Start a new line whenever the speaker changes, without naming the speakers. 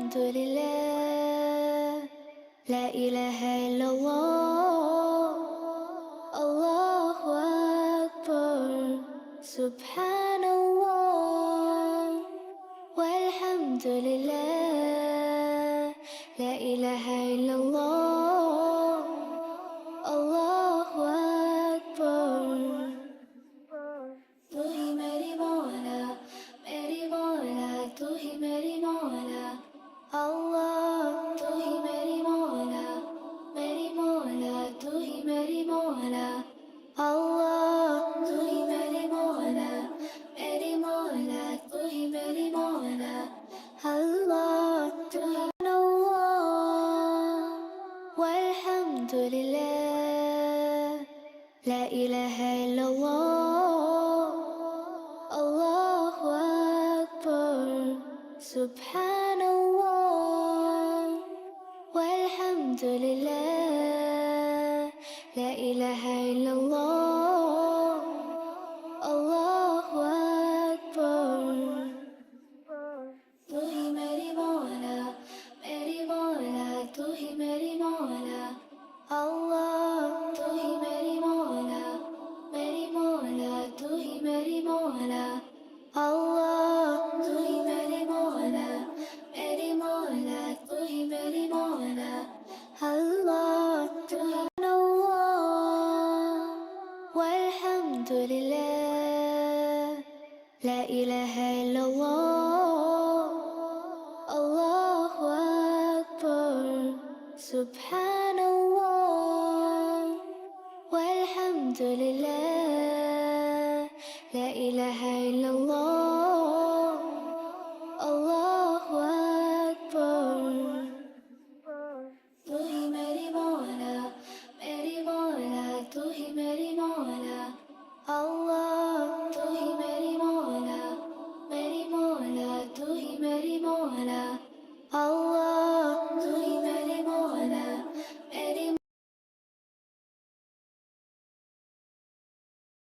والحمد لله، لا إله إلا الله، الله أكبر، سبحان الله، والحمد لله، لا إله إلا الله، الله أكبر. तू ही मेरी मौला तू ही मेरी मौला अल्लाह, तू ही मेरी मौला तू ही मेरी मौला अल्लाह, तू ही मेरी मौला तू ही मेरी मौला अल्लाह, तू ही अल्लाह والحمد لله، لا إله إلا الله، الله أكبر، سبحان الله، والحمد لله، لا إله إلا الله، الله أكبر. तू ही मेरी मौला तू ही मेरी मौला अल्लाह, तू ही मेरी मौला तू ही मेरी मौला अल्लाह, तू ही मेरी मौला तू ही मेरी मौला अल्लाह, तू ही अल्लाह والحمد لله، لا إله إلا الله، الله أكبر، سبحان الله، والحمد لله، لا إله إلا الله، الله أكبر. तू ही मेरी मौला तू ही मेरी मौला अल्लाह, तू ही मेरी मौला तू ही मेरी मौला अल्लाह.